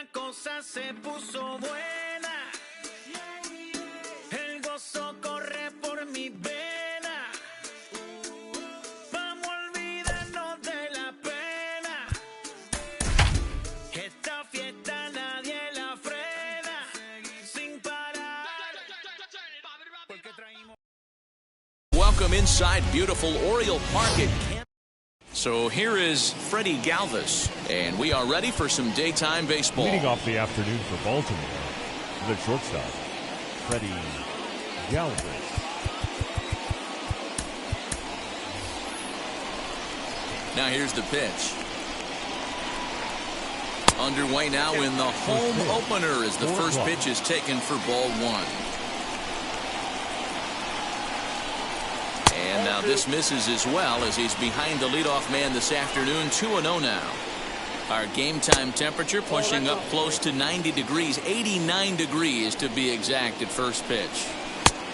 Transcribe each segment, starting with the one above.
la cosa se puso buena. El gozo corre por mi vena. Vamos a olvidarnos de la pena. Esta fiesta nadie la frena. Sin parar. Porque traímos. Welcome inside beautiful Oriole Park at Camp. So here is Freddie Galvis, and we are ready for some daytime baseball. Leading off the afternoon for Baltimore, the shortstop, Freddie Galvis. Now here's the pitch. Underway now in the home opener as the first pitch is taken for ball one. And now this misses as well as he's behind the leadoff man this afternoon. 2-0 now. Our game time temperature pushing up close to 90 degrees, 89 degrees to be exact at first pitch.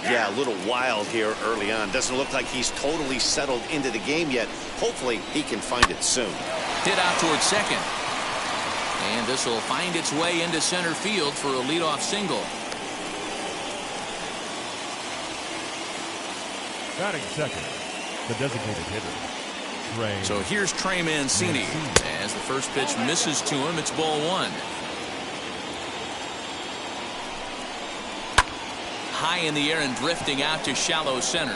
Yeah, a little wild here early on. Doesn't look like he's totally settled into the game yet. Hopefully he can find it soon. Hit out towards second. And this will find its way into center field for a leadoff single. Batting second, the designated hitter. So here's Trey Mancini. As the first pitch misses to him, it's ball one. High in the air and drifting out to shallow center.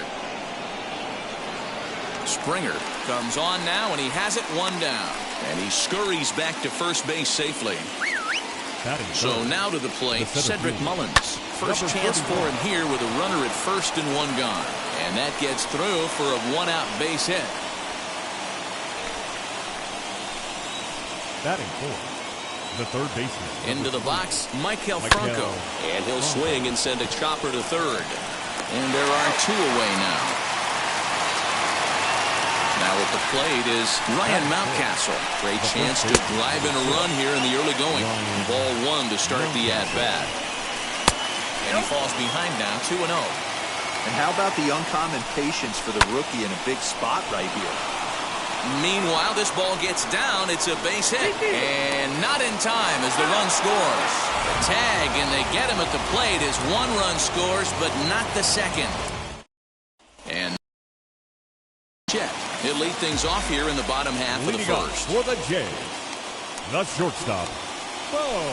Springer comes on now, and he has it one down. And he scurries back to first base safely. So now to the plate, Cedric Mullins. First chance for him here with a runner at first and one gone. And that gets through for a one-out base hit. Batting fourth, the third baseman. Into the box, Michael Franco. And he'll swing and send a chopper to third. And there are two away now. Now at the plate is Ryan Mountcastle. Great chance to drive in a run here in the early going. Ball one to start the at-bat. And he falls behind now, 2-0. And how about the uncommon patience for the rookie in a big spot right here? Meanwhile, this ball gets down. It's a base hit. And not in time as the run scores. The tag, and they get him at the plate as one run scores, but not the second. And he'll lead things off here in the bottom half of the first. For the Jays, the shortstop, Bo.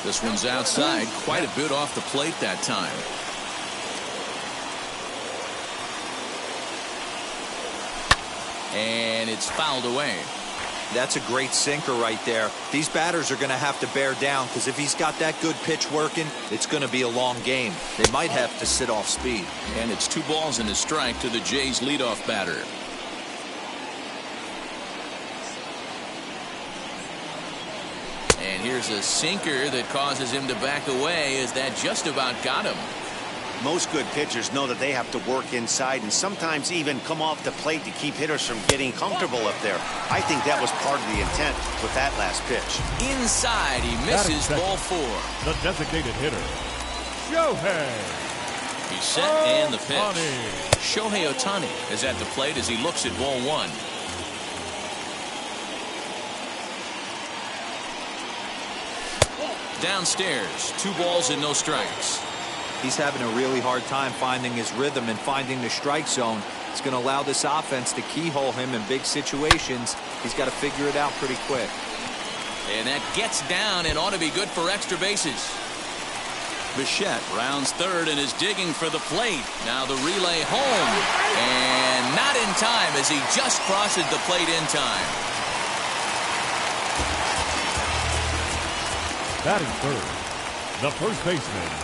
This one's outside, quite a bit off the plate that time. And it's fouled away. That's a great sinker right there. These batters are going to have to bear down, because if he's got that good pitch working, it's going to be a long game. They might have to sit off speed. And it's 2 balls and a strike to the Jays leadoff batter. And here's a sinker that causes him to back away, as that just about got him. Most good pitchers know that they have to work inside and sometimes even come off the plate to keep hitters from getting comfortable up there. I think that was part of the intent with that last pitch. Inside, he misses ball 4. The designated hitter, Shohei. He's set and the pitch. Shohei Ohtani is at the plate as he looks at ball 1. Downstairs, 2 balls and no strikes. He's having a really hard time finding his rhythm and finding the strike zone. It's going to allow this offense to keyhole him in big situations. He's got to figure it out pretty quick. And that gets down and ought to be good for extra bases. Bichette rounds third and is digging for the plate. Now the relay home. And not in time as he just crosses the plate in time. Batting third, the first baseman.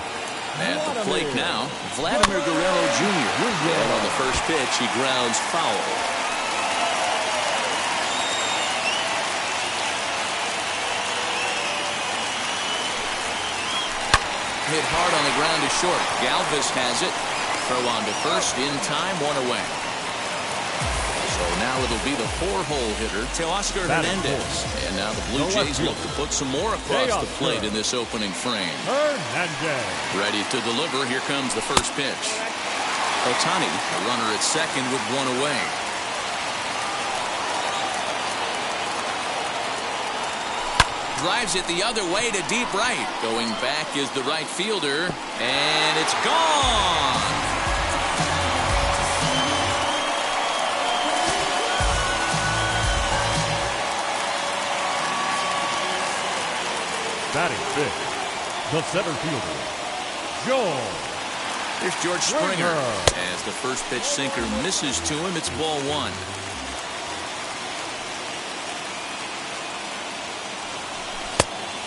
At the plate now, Vladimir Guerrero Jr. And on the first pitch, he grounds foul. Hit hard on the ground to short. Galvis has it. Throw on to first in time, 1 away. So now it'll be the 4-hole hitter, Teoscar Hernandez. And now the Blue Jays look to put some more across the plate in this opening frame. Hernandez. Ready to deliver. Here comes the first pitch. Ohtani, a runner at second with 1 away. drives it the other way to deep right. Going back is the right fielder, and it's gone. Batting fifth, the center fielder, George. Here's George Springer. As the first pitch sinker misses to him, it's ball one.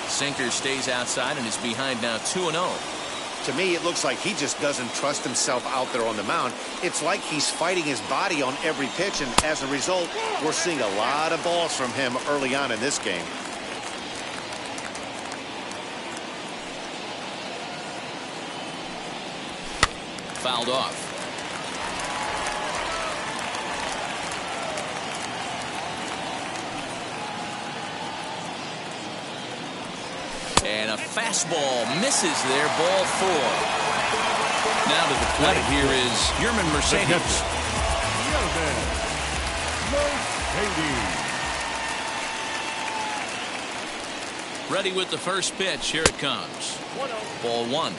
Sinker stays outside and is behind now 2-0. To me, it looks like he just doesn't trust himself out there on the mound. It's like he's fighting his body on every pitch, and as a result, we're seeing a lot of balls from him early on in this game. Fouled off. And a fastball misses there, ball four. Now to the plate here is Yerman Mercedes. Ready with the first pitch. Here it comes. Ball one.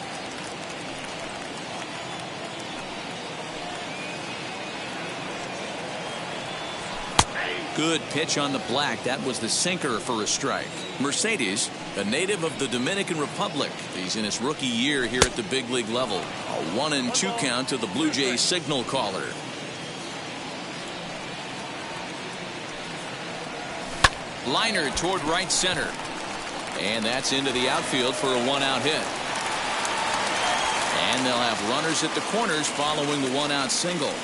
Good pitch on the black. That was the sinker for a strike. Mercedes, a native of the Dominican Republic. He's in his rookie year here at the big league level. A 1-2 count to the Blue Jays signal caller. Liner toward right center. And that's into the outfield for a one-out hit. And they'll have runners at the corners following the one-out single.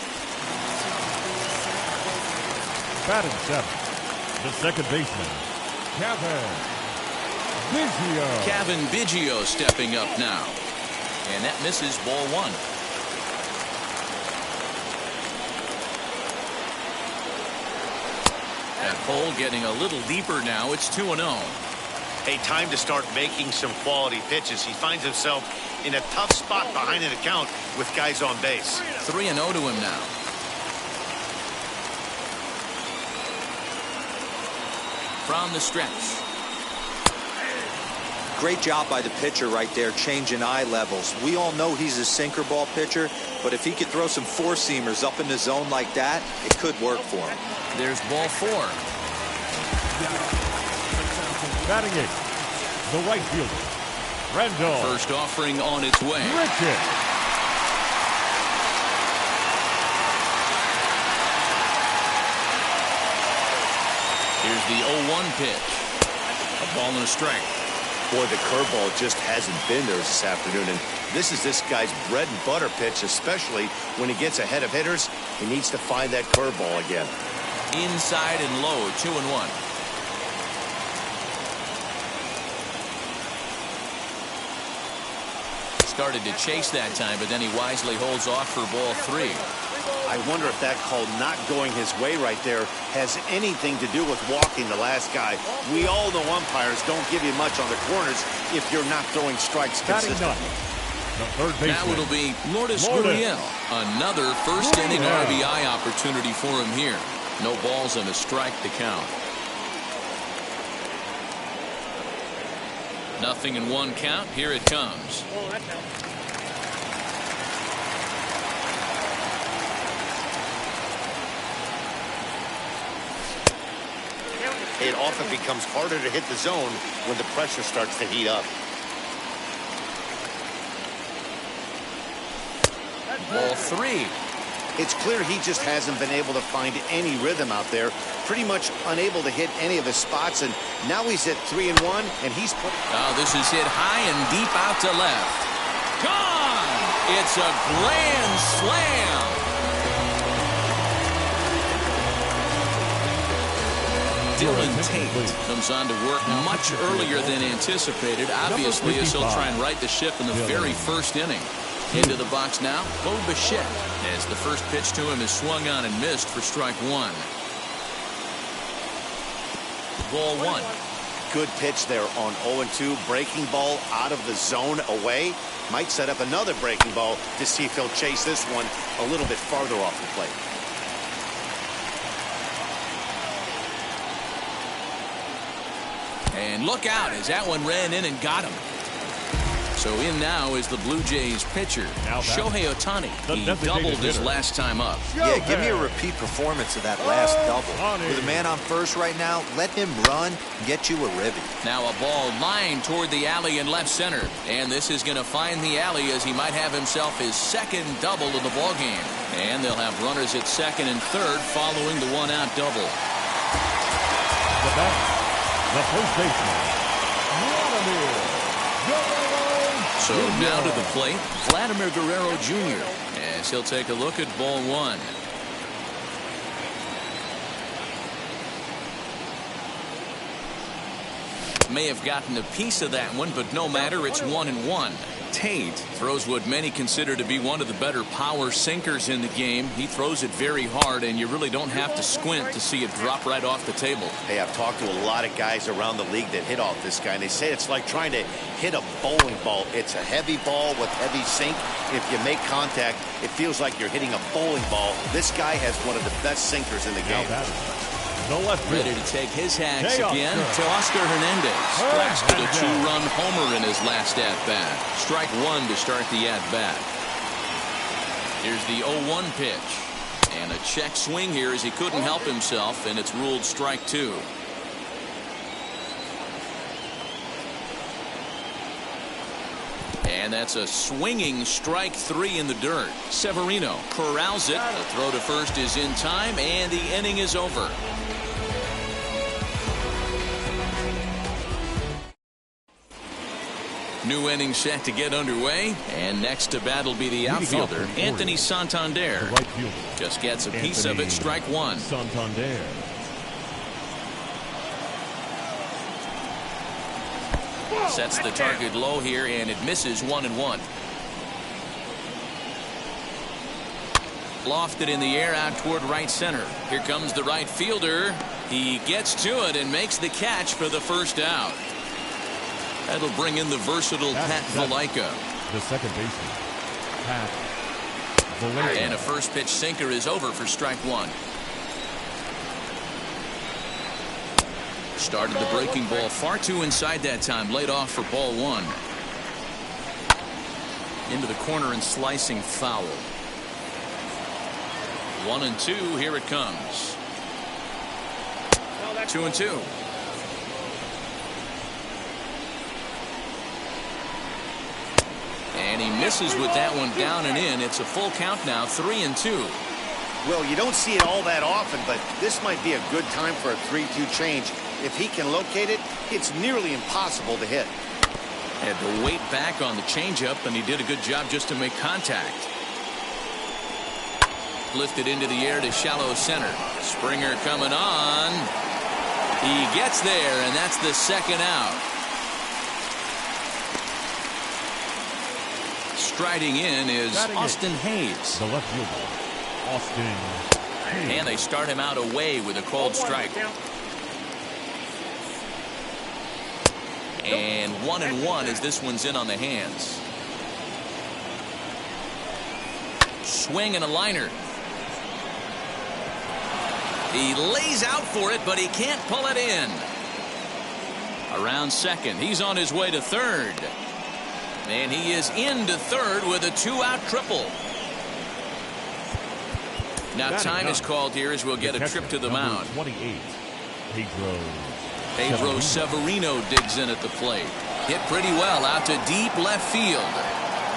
Batting seventh, the second baseman, Kevin Biggio. Kevin Biggio stepping up now. And that misses ball one. That hole getting a little deeper now. It's 2-0. Hey, time to start making some quality pitches. He finds himself in a tough spot behind an account with guys on base. 3-0 to him now. From the stretch. Great job by the pitcher right there, changing eye levels. We all know he's a sinker ball pitcher, but if he could throw some four-seamers up in the zone like that, it could work for him. There's ball four. Batting eighth, the right fielder, Randall. First offering on its way. Richard. Here's the 0-1 pitch. A ball and a strike. Boy, the curveball just hasn't been there this afternoon, and this is this guy's bread and butter pitch, especially when he gets ahead of hitters. He needs to find that curveball again. Inside and low, 2-1. Started to chase that time, but then he wisely holds off for ball three. I wonder if that call not going his way right there has anything to do with walking the last guy. We all know umpires don't give you much on the corners if you're not throwing strikes consistently. Now it'll be Lourdes Gurriel. Another first inning RBI opportunity for him here. No balls and a strike to count. Nothing in one count. Here it comes. It often becomes harder to hit the zone when the pressure starts to heat up. Ball three. It's clear he just hasn't been able to find any rhythm out there. Pretty much unable to hit any of his spots, and now he's at 3-1, and he's put. Oh, this is hit high and deep out to left. Gone! It's a grand slam. Dylan Tate comes on to work much earlier than anticipated, obviously, as he'll try and right the ship in the very first inning. Into the box now, Bo Bichette, as the first pitch to him is swung on and missed for strike one. Ball one. Good pitch there on 0-2. Breaking ball out of the zone away. Might set up another breaking ball to see if he'll chase this one a little bit farther off the plate. And look out as that one ran in and got him. So in now is the Blue Jays pitcher, Shohei Ohtani. He doubled his last time up. Yeah, give me a repeat performance of that last double. With a man on first right now, let him run and get you a ribby. Now a ball lined toward the alley in left center. And this is going to find the alley as he might have himself his second double of the ballgame. And they'll have runners at second and third following the one-out double. The batter, the first baseman, Vladimir Guerrero. So now to the plate, Vladimir Guerrero Jr. as he'll take a look at ball one. May have gotten a piece of that one, but no matter, it's 1-1. Tate throws what many consider to be one of the better power sinkers in the game. He throws it very hard, and you really don't have to squint to see it drop right off the table. Hey, I've talked to a lot of guys around the league that hit off this guy, and they say it's like trying to hit a bowling ball. It's a heavy ball with heavy sink. If you make contact, it feels like you're hitting a bowling ball. This guy has one of the best sinkers in the game. Ready to take his hacks again to Oscar Hernandez. Blasted a two-run homer in his last at-bat. Strike one to start the at-bat. Here's the 0-1 pitch. And a check swing here as he couldn't help himself, and it's ruled strike two. And that's a swinging strike three in the dirt. Severino corrals it. The throw to first is in time, and the inning is over. New inning set to get underway, and next to bat will be the outfielder, Anthony Santander. Just gets a piece of it, strike one. Santander. Sets the target low here, and it misses 1-1. Lofted in the air out toward right center. Here comes the right fielder. He gets to it and makes the catch for the first out. That'll bring in the versatile Pat Valaika. The second baseman, Pat Valaika. And a first pitch sinker is over for strike one. Started the breaking ball far too inside that time. Laid off for ball one. Into the corner and slicing foul. 1-2. Here it comes. 2-2. And he misses with that one down and in. It's a full count now, 3-2. Well, you don't see it all that often, but this might be a good time for a 3-2 change. If he can locate it, it's nearly impossible to hit. Had to wait back on the changeup, and he did a good job just to make contact. Lifted into the air to shallow center. Springer coming on. He gets there, and that's the second out. Striding in is Austin Hayes. The left fielder, Austin Hayes. And they start him out away with a called strike. And 1-1 as this one's in on the hands. Swing and a liner. He lays out for it, but he can't pull it in. Around second. He's on his way to third. And he is into third with a two-out triple. Now time is called here as we'll get a trip to the mound. 28, Pedro Severino digs in at the plate. Hit pretty well out to deep left field.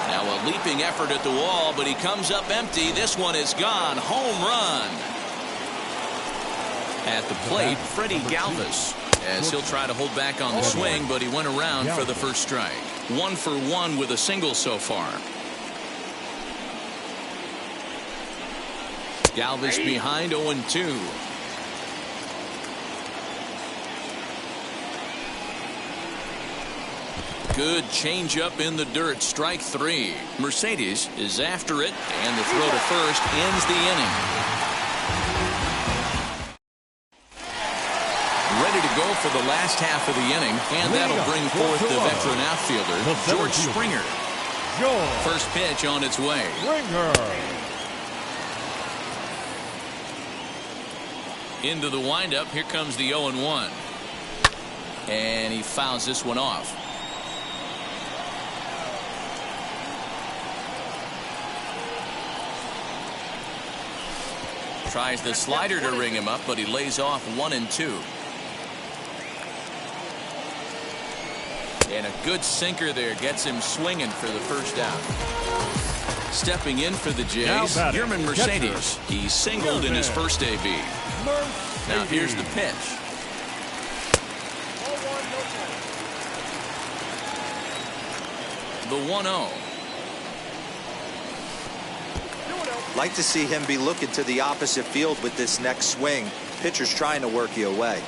Now a leaping effort at the wall, but he comes up empty. This one is gone. Home run. At the plate, Freddie Galvis, as he'll try to hold back on the swing, but he went around for the first strike. 1 for 1 with a single so far. Galvis behind 0-2. Good changeup in the dirt. Strike three. Mercedes is after it, and the throw to first ends the inning. Ready to go for the last half of the inning, and that'll bring forth the veteran outfielder, George Springer. First pitch on its way. Into the windup. Here comes the 0-1. And he fouls this one off. Tries the slider to ring him up, but he lays off 1-2. And a good sinker there gets him swinging for the first out. Stepping in for the Jays, Yerman Mercedes. He singled in his first AB. Now here's the pitch. The 1-0. Like to see him be looking to the opposite field with this next swing. Pitcher's trying to work you away.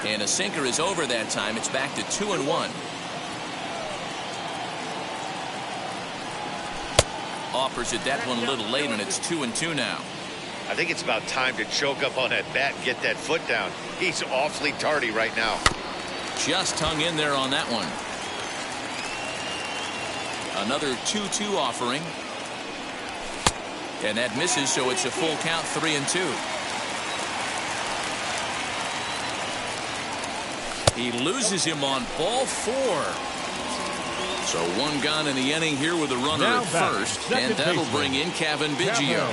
And a sinker is over that time. It's back to 2-1. Offers it that one a little late, and it's 2-2 now. I think it's about time to choke up on that bat and get that foot down. He's awfully tardy right now. Just hung in there on that one. Another 2-2 offering. And that misses, so it's a full count, 3-2. He loses him on ball 4. So one gone in the inning here with a runner at first, and that'll bring in Kevin Biggio.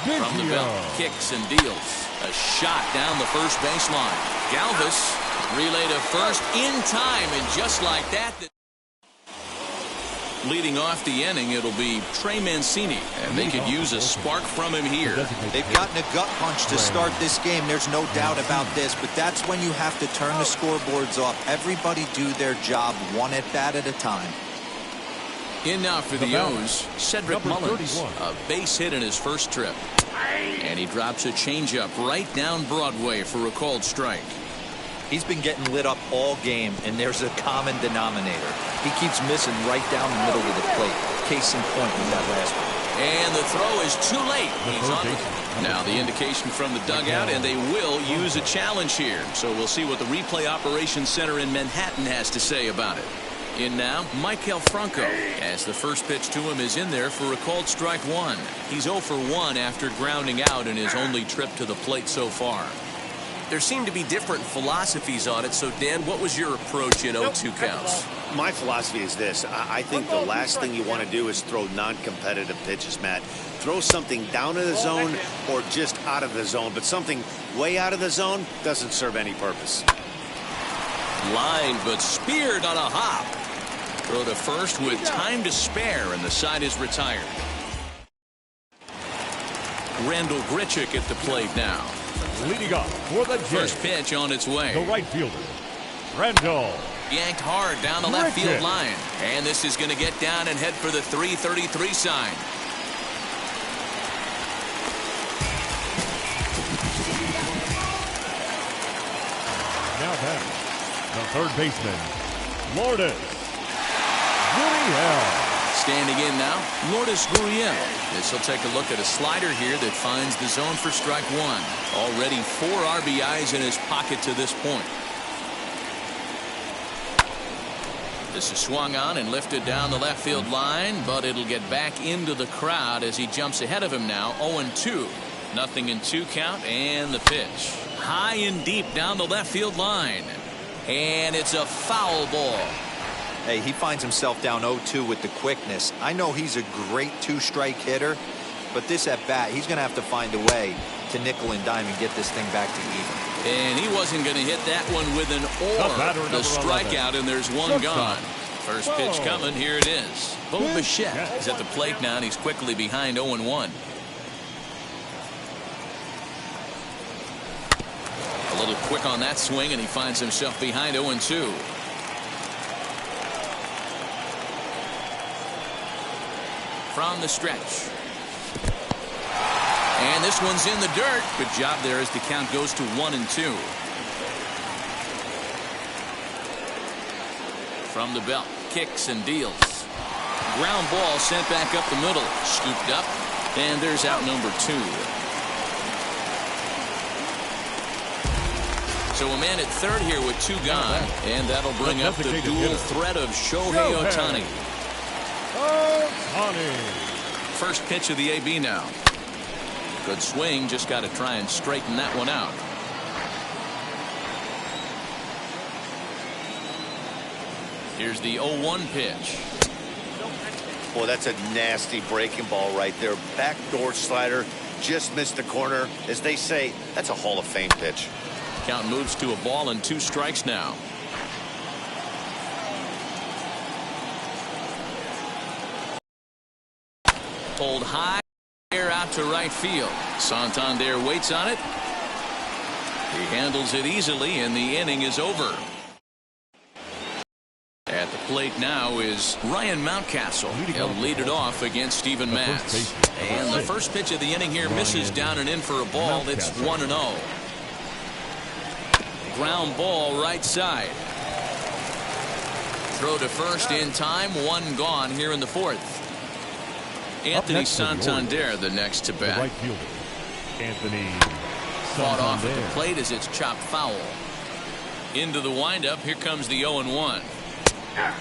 From the belt, kicks and deals. A shot down the first baseline. Galvis relay to first in time, and just like that. Leading off the inning, it'll be Trey Mancini, and they could use a spark from him here. They've gotten a gut punch to start this game. There's no doubt about this, but that's when you have to turn the scoreboards off. Everybody do their job one at bat at a time. In now for the O's, Cedric Mullins, a base hit in his first trip. And he drops a changeup right down Broadway for a called strike. He's been getting lit up all game, and there's a common denominator. He keeps missing right down the middle of the plate. Case in point with that last one. And the throw is too late. He's on. Now the indication from the dugout, and they will use a challenge here. So we'll see what the replay operations center in Manhattan has to say about it. In now, Maikel Franco, as the first pitch to him is in there for a called strike 1. He's 0 for 1 after grounding out in his only trip to the plate so far. There seem to be different philosophies on it. So, Dan, what was your approach in 0-2 counts? My philosophy is this. I think the last thing you want to do is throw non-competitive pitches, Matt. Throw something down in the zone or just out of the zone, but something way out of the zone doesn't serve any purpose. Line, but speared on a hop. Throw to first with time to spare, and the side is retired. Randall Grichuk at the plate now. Leading off for the Jays. First pitch on its way. The right fielder, Randall. Yanked hard down the left field line. And this is going to get down and head for the 333 sign. Now back, the third baseman, Lourdes Gurriel. Standing in now, Lourdes Gurriel. This will take a look at a slider here that finds the zone for strike 1. Already 4 RBIs in his pocket to this point. This is swung on and lifted down the left field line, but it'll get back into the crowd as he jumps ahead of him now. 0-2. Nothing in 2 count, and the pitch. High and deep down the left field line. And it's a foul ball. Hey, he finds himself down 0-2 with the quickness. I know he's a great 2-strike hitter, but this at bat, he's going to have to find a way to nickel and dime and get this thing back to even. And he wasn't going to hit that one with an or. The strikeout, and there's one gone. First pitch coming. Here it is. Bo Bichette is at the plate now, and he's quickly behind 0-1. A little quick on that swing, and he finds himself behind 0-2. From the stretch. And this one's in the dirt. Good job there as the count goes to 1-2. From the belt, kicks and deals. Ground ball sent back up the middle. Scooped up, and there's out number 2. So a man at third here with 2 gone, and that'll bring up the dual threat of Shohei Ohtani. First pitch of the AB now. Good swing, just got to try and straighten that one out. Here's the 0-1 pitch. Boy, that's a nasty breaking ball right there. Backdoor slider, just missed the corner. As they say, that's a Hall of Fame pitch. Count moves to a ball and 2 strikes now. Pulled high, air out to right field. Santander waits on it. He handles it easily, and the inning is over. At the plate now is Ryan Mountcastle. He'll lead it off against Steven Matz. And the first pitch of the inning here misses down and in for a ball. It's 1-0. Ground ball right side. Throw to first in time. 1 gone here in the 4th. Anthony Santander the next to bat. Right fielder, Anthony Fought off at the Santander. plate as it's chopped foul. Into the windup. Here comes the 0-1.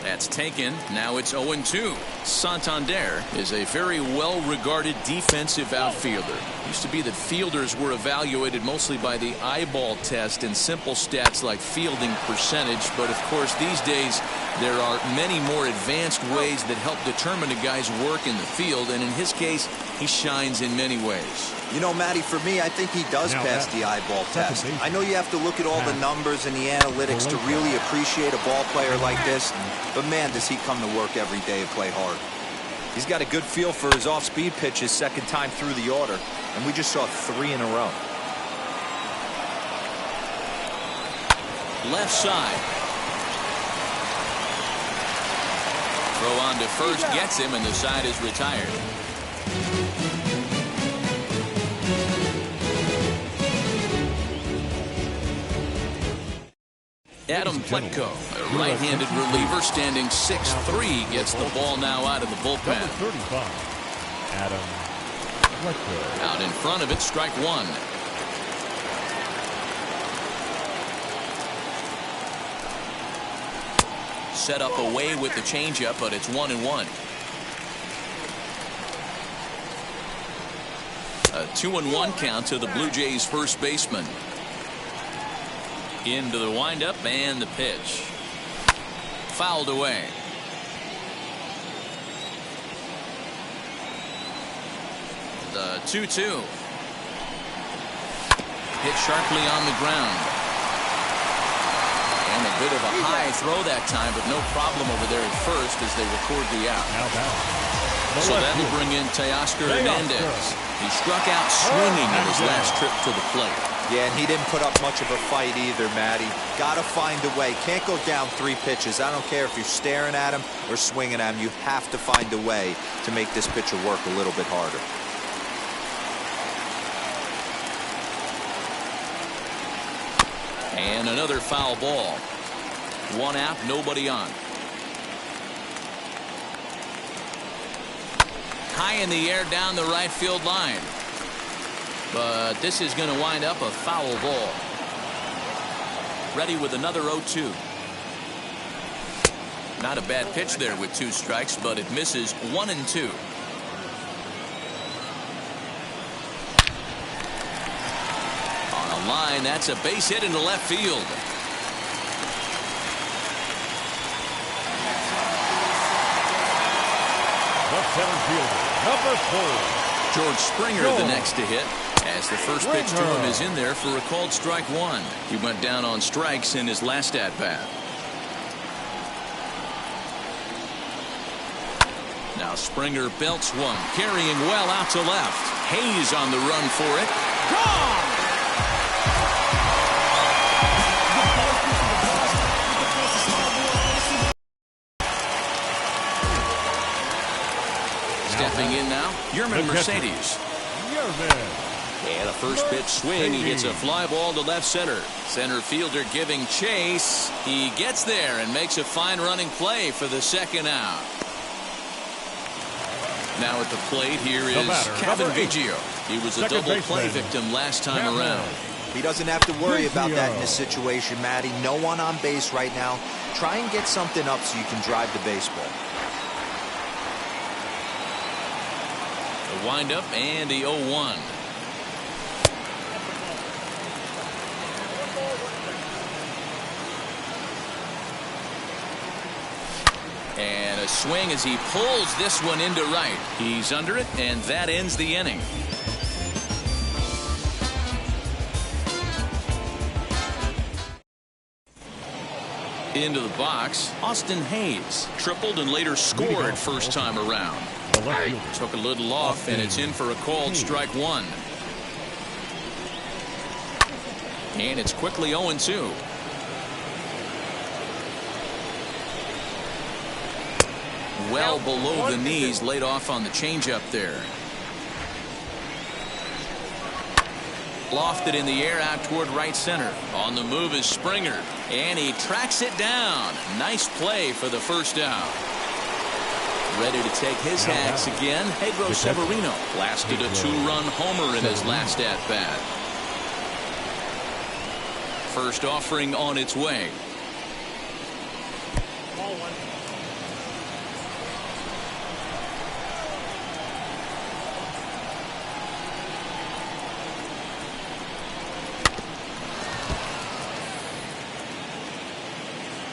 That's taken. Now it's 0-2. Santander is a very well-regarded defensive outfielder. Used to be that fielders were evaluated mostly by the eyeball test and simple stats like fielding percentage. But of course, these days there are many more advanced ways that help determine a guy's work in the field. And in his case, he shines in many ways. You know, Matty, for me, I think he does Now pass at the eyeball second test. base. I know you have to look at all the numbers and the analytics to really appreciate a ball player like this, but man, does he come to work every day and play hard. He's got a good feel for his off-speed pitches second time through the order, and we just saw 3 in a row. Left side. Throw on to first gets him, and the side is retired. Adam Pletko, a right-handed reliever standing 6'3", gets the ball now out of the bullpen. Number 35, Adam Pletko. Out in front of it, strike 1. Set up away with the changeup, but it's 1-1. A 2-1 count to the Blue Jays first baseman. Into the windup and the pitch. Fouled away. The 2-2. Hit sharply on the ground. And a bit of a high throw that time, but no problem over there at first as they record the out. Now back. So that'll bring in Teoscar Hernandez. He struck out swinging in his last trip to the plate. Yeah, and he didn't put up much of a fight either, Matty. Gotta find a way. Can't go down 3 pitches. I don't care if you're staring at him or swinging at him. You have to find a way to make this pitcher work a little bit harder. And another foul ball. 1 out, nobody on. High in the air down the right field line. But this is going to wind up a foul ball. Ready with another 0-2. Not a bad pitch there with 2 strikes, but it misses 1 and 2. On a line, that's a base hit into left field. Left center fielder, number 4. George Springer the next to hit, as the first pitch to him is in there for a called strike 1. He went down on strikes in his last at bat. Now Springer belts one, carrying well out to left. Hayes on the run for it. Gone! Stepping in now, Yerman Mercedes. And a first pitch swing. He hits a fly ball to left center. Center fielder giving chase. He gets there and makes a fine running play for the second out. Now at the plate, here is Kevin Biggio. He was a double play victim last time around. He doesn't have to worry about that in this situation, Matty. No one on base right now. Try and get something up so you can drive the baseball. The windup and the 0-1. And a swing as he pulls this one into right. He's under it, and that ends the inning. Into the box, Austin Hayes tripled and later scored first time around. Took a little off, and it's in for a called strike one. And it's quickly 0-2. Well below the knees, laid off on the changeup there. Lofted in the air out toward right center. On the move is Springer, and he tracks it down. Nice play for the first out. Ready to take his hacks again, Pedro Severino blasted a two-run homer in his last at-bat. First offering on its way.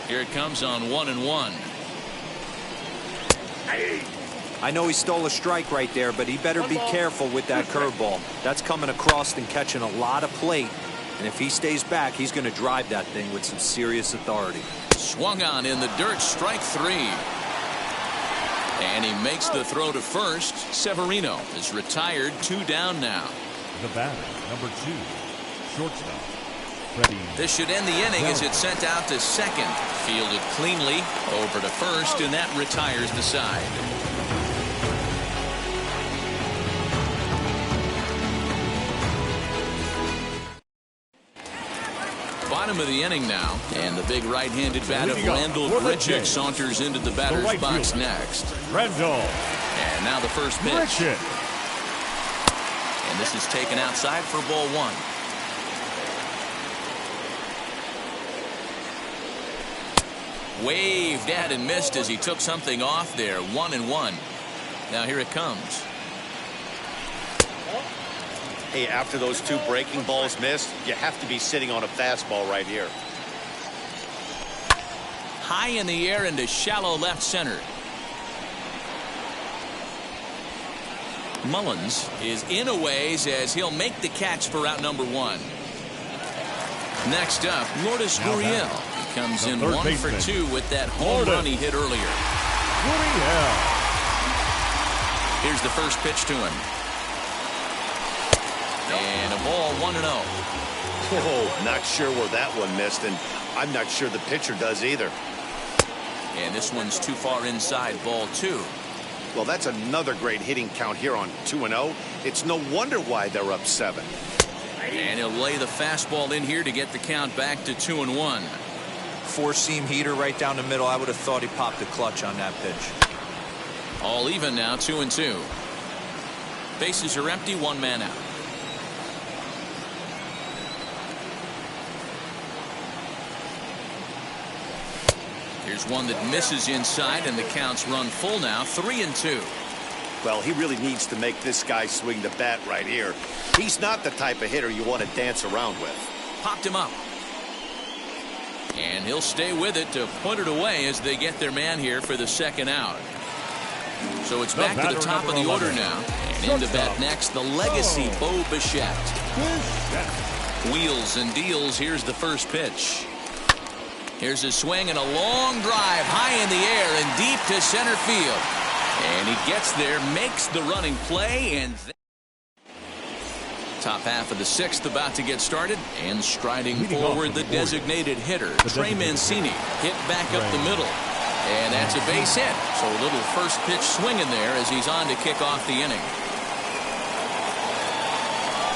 Here it comes on 1-1. I know he stole a strike right there, but he better be careful with that curveball. That's coming across and catching a lot of plate. And if he stays back, he's going to drive that thing with some serious authority. Swung on in the dirt, strike three. And he makes the throw to first. Severino is retired, 2 down now. The batter, number 2, shortstop. This should end the inning as it's sent out to second. Fielded cleanly over to first, and that retires the side. Bottom of the inning now, and the big right-handed bat of Randall Grichuk saunters into the batter's box next. Randall. And now the first pitch. Grichuk. And this is taken outside for ball 1. Waved at and missed as he took something off there. 1-1. Now here it comes. Hey, after those 2 breaking balls missed, you have to be sitting on a fastball right here. High in the air into shallow left center. Mullins is in a ways as he'll make the catch for out number 1. Next up, Lourdes Gurriel. Comes in 1 for 2 with that home run he hit earlier. Here's the first pitch to him. And a ball 1-0. Oh, not sure where that one missed, and I'm not sure the pitcher does either. And this one's too far inside, ball 2. Well, that's another great hitting count here on 2-0. It's no wonder why they're up 7. And he'll lay the fastball in here to get the count back to 2-1. 4-seam heater right down the middle. I would have thought he popped the clutch on that pitch. All even now, 2-2. Bases are empty, 1 man out. Here's one that misses inside, and the counts run full now, 3-2. Well, he really needs to make this guy swing the bat right here. He's not the type of hitter you want to dance around with. Popped him up. And he'll stay with it to put it away as they get their man here for the second out. So it's back to the top of the order now. And into bat next, the legacy Bo Bichette. Wheels and deals. Here's the first pitch. Here's a swing and a long drive high in the air and deep to center field. And he gets there, makes the running play, and top half of the 6th about to get started, and striding forward the designated hitter, Trey Mancini, hit back up the middle. And that's a base hit. So a little first pitch swing in there as he's on to kick off the inning.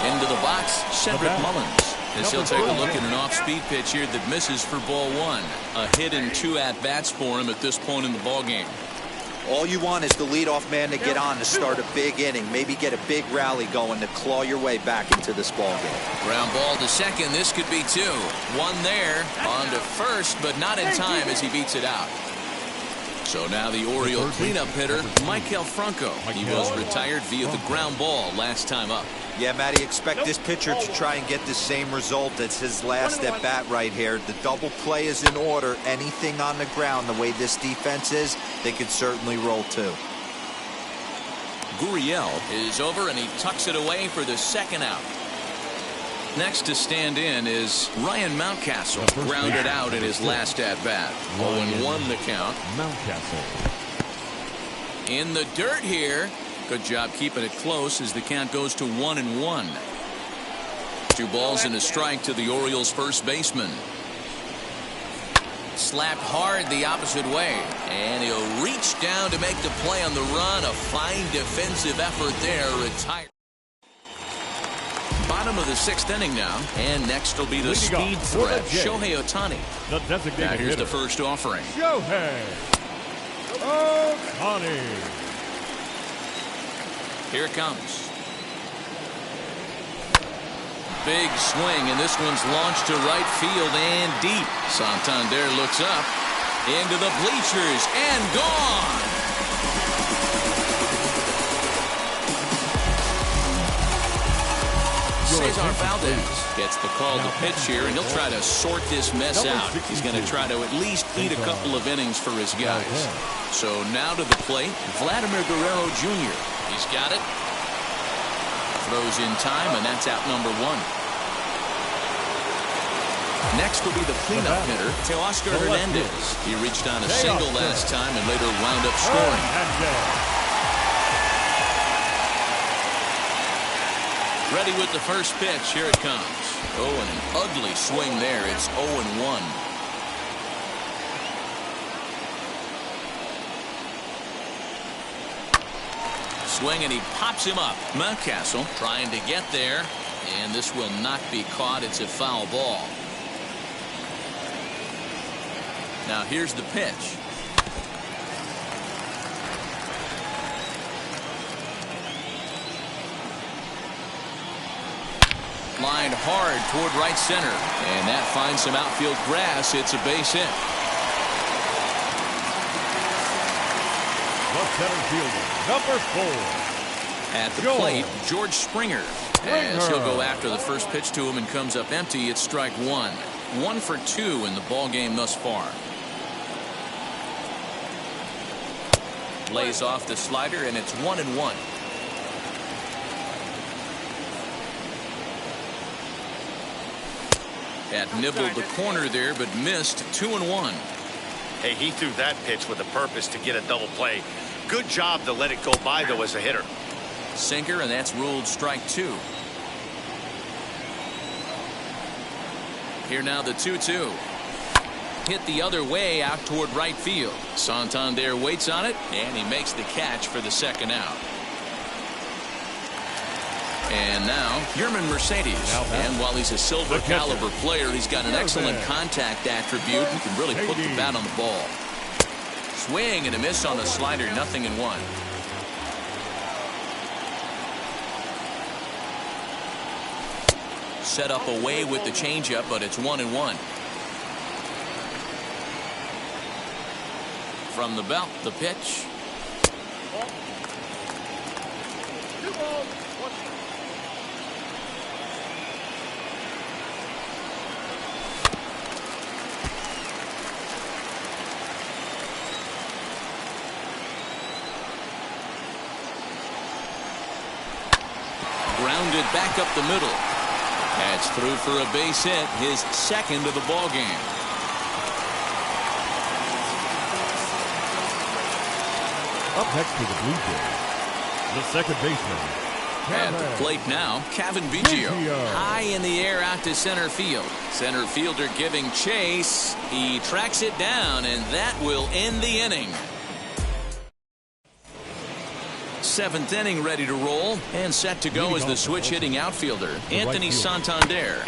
Into the box, Cedric Mullins. As he'll take a look at an off-speed pitch here that misses for ball 1. A hit and 2 at-bats for him at this point in the ballgame. All you want is the leadoff man to get on to start a big inning. Maybe get a big rally going to claw your way back into this ballgame. Ground ball to second. This could be 2. 1 there. On to first, but not in time as he beats it out. So now the Oriole cleanup hitter, Maikel Franco. He was retired via the ground ball last time up. Yeah, Matty, expect this pitcher to try and get the same result as his last at bat right here. The double play is in order. Anything on the ground, the way this defense is, they could certainly roll too. Gurriel is over and he tucks it away for the second out. Next to stand in is Ryan Mountcastle, grounded out in his last at bat. 0-1 the count. Mountcastle. In the dirt here. Good job keeping it close as the count goes to 1-1. 2 balls and a strike to the Orioles first baseman. Slapped hard the opposite way, and he'll reach down to make the play on the run. A fine defensive effort there. Retired. Bottom of the 6th inning now, and next will be the speed threat, Shohei Ohtani. Now here's the first offering. Shohei Ohtani. Here it comes. Big swing, and this one's launched to right field and deep. Santander looks up into the bleachers and gone. Cesar Valdez gets the call to pitch here, and he'll try to sort this mess out. He's going to try to at least eat a couple of innings for his guys. So now to the plate, Vladimir Guerrero Jr. He's got it. Throws in time, and that's out number 1. Next will be the cleanup hitter, Teoscar Hernandez. He reached on a single last time and later wound up scoring. Ready with the first pitch. Here it comes. Oh, and an ugly swing there. It's 0-1. Swing, and he pops him up. Mountcastle trying to get there, and this will not be caught. It's a foul ball. Now here's the pitch. Lined hard toward right center, and that finds some outfield grass. It's a base hit. The center fielder, number 4. At the plate, George Springer. As he'll go after the first pitch to him and comes up empty, it's strike 1. 1 for 2 in the ball game thus far. Lays off the slider, and it's 1-1. That nibbled the corner there, but missed. 2-1. Hey, he threw that pitch with a purpose to get a double play. Good job to let it go by, though, as a hitter. Sinker, and that's ruled strike 2. Here now the 2-2. Hit the other way out toward right field. Santander waits on it, and he makes the catch for the second out. And now, Yerman Mercedes. And while he's a silver caliber player, he's got an excellent contact attribute and can really put the bat on the ball. Swing and a miss on the slider, 0-1. Set up away with the changeup, but it's 1-1. From the belt, the pitch. Grounded back up the middle. That's through for a base hit, his second of the ball game. Up next to the Blue Jays, the second baseman. At the plate now, Kevin Biggio. High in the air out to center field. Center fielder giving chase. He tracks it down, and that will end the inning. 7th inning ready to roll and set to go as the switch hitting outfielder, Anthony Santander.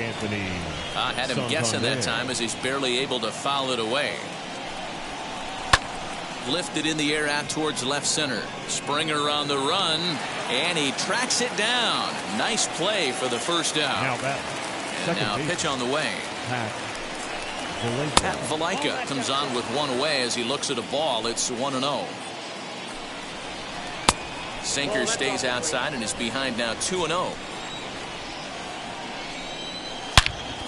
I had him guessing that time as he's barely able to foul it away. Lifted in the air out towards left center. Springer on the run, and he tracks it down. Nice play for the first out. Now pitch on the way. Pat Valaika comes on with one away as he looks at a ball. It's 1-0. Sinker stays outside and is behind now 2-0.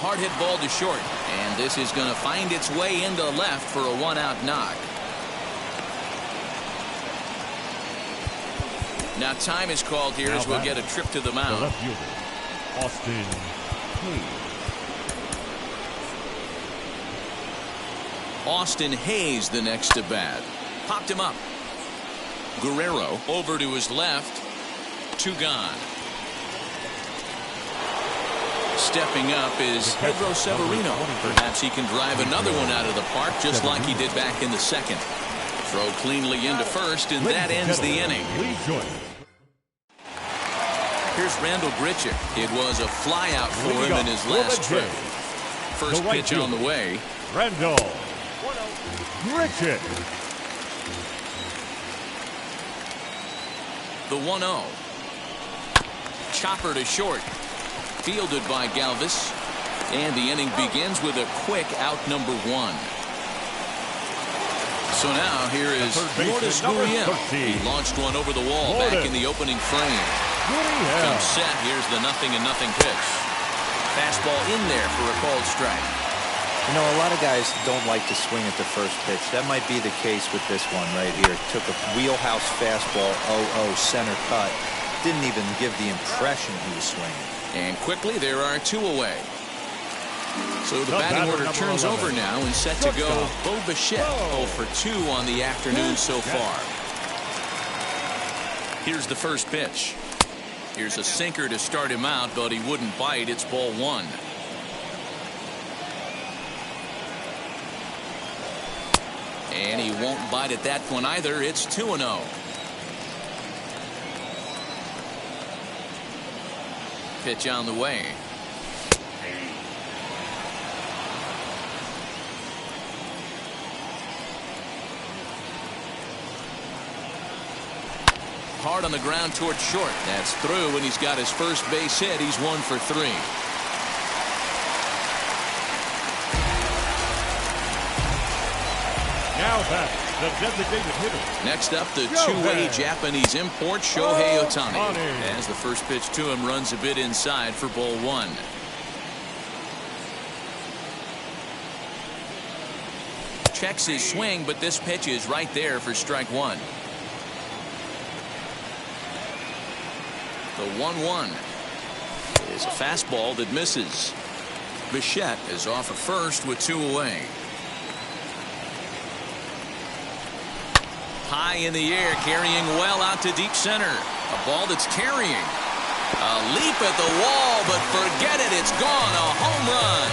Hard hit ball to short, and this is going to find its way into left for a one-out knock. Now time is called here as we'll get a trip to the mound. The left fielder, Austin Hayes. Austin Hayes the next to bat. Popped him up. Guerrero over to his left. 2 gone. Stepping up is Pedro Severino. Perhaps he can drive another one out of the park just like he did back in the second. Throw cleanly into first, and that ends the inning. Here's Randall Grichuk. It was a flyout for him in his last trip. First pitch on the way. Randall Grichuk. The 1-0. Chopper to short. Fielded by Galvis. And the inning begins with a quick out number 1. So now here is Lourdes Gurriel. He launched one over the wall back in the opening frame. Comes set. Here's the 0-0 pitch. Fastball in there for a called strike. You know, a lot of guys don't like to swing at the first pitch. That might be the case with this one right here. Took a wheelhouse fastball, 0-0 center cut. Didn't even give the impression he was swinging. And quickly there are 2 away. So the batting order turns over now and set to go. Bo Bichette 0 for 2 on the afternoon so far. Here's the first pitch. Here's a sinker to start him out, but he wouldn't bite. It's ball 1. And he won't bite at that one either. It's 2-0. Pitch on the way. Hard on the ground toward short. That's through, and he's got his first base hit. He's 1 for 3. Now back, the designated hitter. Next up, the two-way Japanese import, Shohei Ohtani. As the first pitch to him runs a bit inside for ball 1. Checks his swing, but this pitch is right there for strike 1. The 1-1 is a fastball that misses. Bichette is off at first with 2 away. High in the air, carrying well out to deep center. A ball that's carrying. A leap at the wall, but forget it, it's gone. A home run.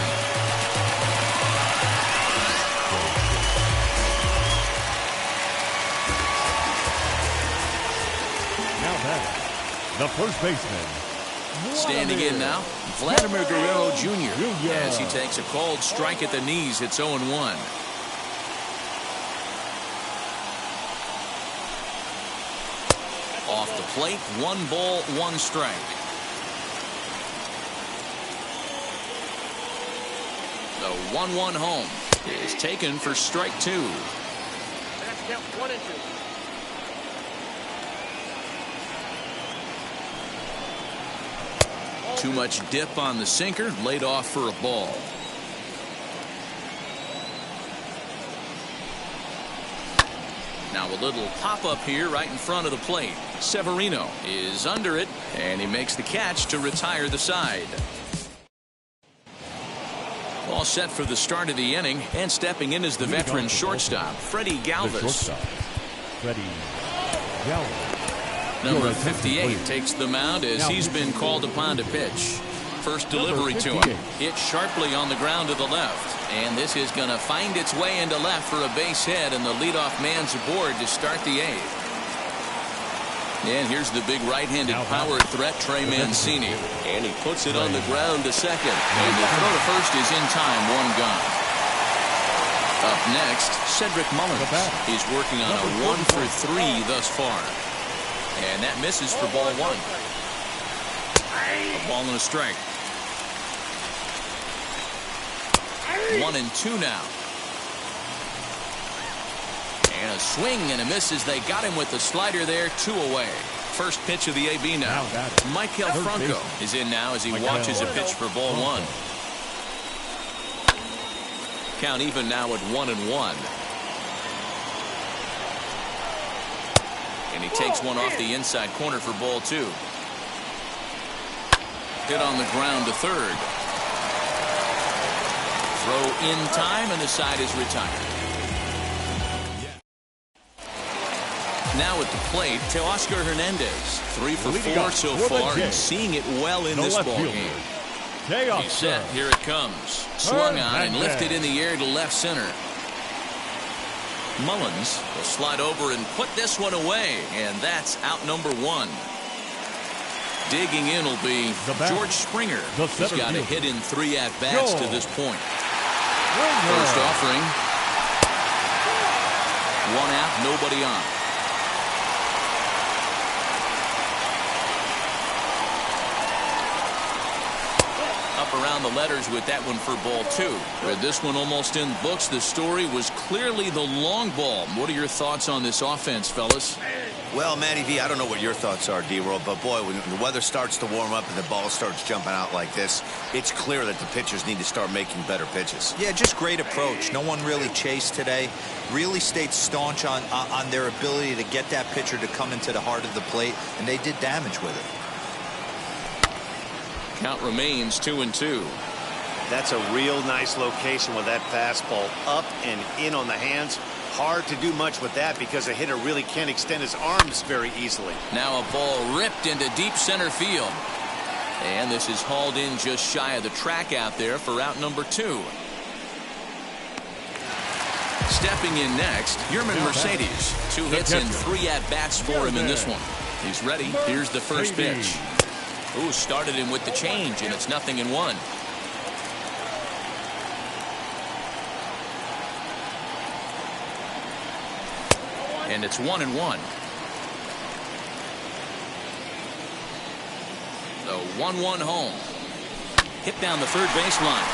Now back, the first baseman. Standing in now, Vladimir Guerrero Jr. as he takes a called strike at the knees. It's 0-1. Off the plate, 1 ball, 1 strike. The 1-1 home is taken for strike 2. That's count 1 and 2. Too much dip on the sinker, laid off for a ball. Now a little pop-up here right in front of the plate. Severino is under it, and he makes the catch to retire the side. All set for the start of the inning, and stepping in is the veteran shortstop, Freddie Galvis. Number 58 takes the mound as he's been called upon to pitch. First delivery to him. Hit sharply on the ground to the left. And this is going to find its way into left for a base hit, and the leadoff man's aboard to start the 8th. And here's the big right-handed power threat, Trey Mancini. And he puts it on the ground to second. And the throw to first is in time, 1 gone. Up next, Cedric Mullins. He's working on a 1 for 3 thus far. And that misses for ball 1. A ball and a strike. 1-2 now. And a swing and a miss as they got him with the slider there. 2 away. First pitch of the AB now. Michael Franco is in now as he watches a pitch for ball 1. Count even now at 1-1. And he takes one off the inside corner for ball 2. Hit on the ground to third. Throw in time, and the side is retired. Now at the plate, Teoscar Hernandez. 3 for 4 so far, and seeing it well in this ball game. He's set. Here it comes. Swung on and lifted in the air to left center. Mullins will slide over and put this one away, and that's out number 1. Digging in will be George Springer. He's got a hit in 3 at-bats to this point. First offering. 1 out, nobody on. Up around the letters with that one for ball 2. With this one almost in books, the story was clearly the long ball. What are your thoughts on this offense, fellas? Well, Matty V, I don't know what your thoughts are, D-Roll, but boy, when the weather starts to warm up and the ball starts jumping out like this, it's clear that the pitchers need to start making better pitches. Yeah, just great approach. No one really chased today. Really stayed staunch on their ability to get that pitcher to come into the heart of the plate, and they did damage with it. Count remains 2-2. That's a real nice location with that fastball up and in on the hands. Hard to do much with that because a hitter really can't extend his arms very easily. Now a ball ripped into deep center field. And this is hauled in just shy of the track out there for out number 2. Stepping in next, Yerman Mercedes. 2 hits and 3 at-bats for him in this one. He's ready. Here's the first pitch. Ooh, started him with the change, and it's 0-1. And it's 1-1. The 1-1 home. Hit down the third baseline.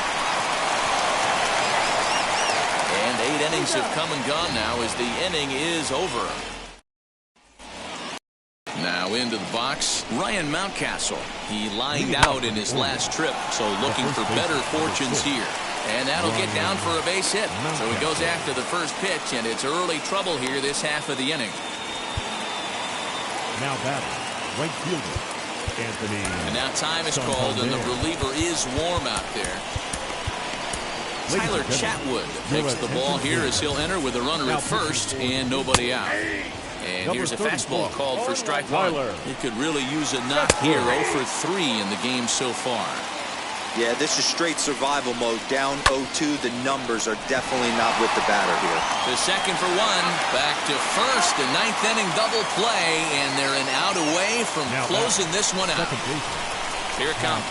And 8 innings have come and gone now as the inning is over. Now into the box, Ryan Mountcastle. He lined out in his last trip, so looking for better fortunes here. And that'll get down for a base hit. So he goes after the first pitch, and it's early trouble here this half of the inning. Now batting, right fielder, Anthony. And now time is called, and the reliever is warm out there. Tyler Chatwood takes the ball here as he'll enter with a runner at first and nobody out. And here's a fastball called for strike 1. He could really use a knock here. 0 for 3 in the game so far. Yeah, this is straight survival mode. Down 0-2. The numbers are definitely not with the batter here. The second for 1. Back to first. A 9th inning double play. And they're an out away from closing this one out. Here it comes.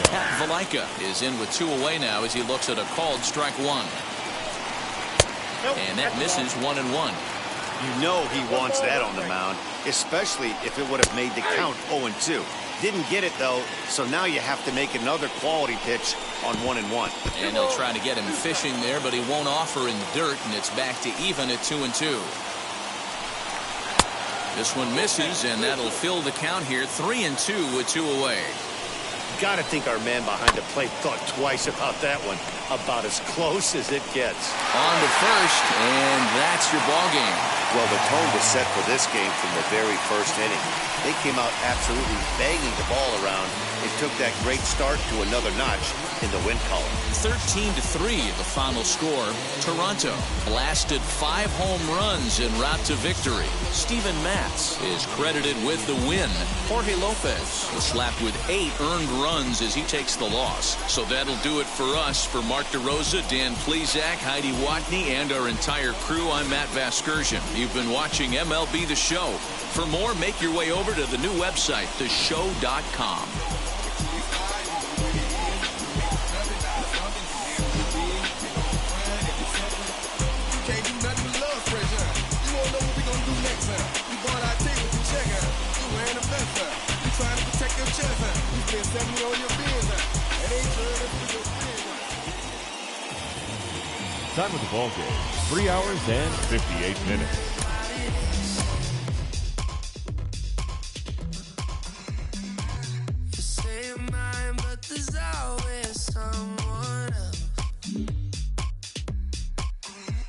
Pat Valaika is in with 2 away now as he looks at a called strike 1. And that misses 1-1. You know he wants that on the mound, especially if it would have made the count 0-2. Didn't get it, though, so now you have to make another quality pitch on 1-1. And they'll try to get him fishing there, but he won't offer in the dirt, and it's back to even at 2-2. This one misses, and that'll fill the count here. 3-2 with 2 away. Got to think our man behind the plate thought twice about that one. About as close as it gets. On to first, and that's your ball game. Well, the tone was set for this game from the very first inning. They came out absolutely banging the ball around. It took that great start to another notch in the win column. 13-3 the final score. Toronto blasted 5 home runs en route to victory. Steven Matz is credited with the win. Jorge Lopez was slapped with 8 earned runs as he takes the loss. So that'll do it for us. For Mark DeRosa, Dan Plesac, Heidi Watney, and our entire crew, I'm Matt Vasgersian. You've been watching MLB The Show. For more, make your way over to the new website, theshow.com. Trying to protect your chest, you spend 70 on your beers, and ain't sure that's for your friends. Time of the ball game, 3 hours and 58 minutes. Save my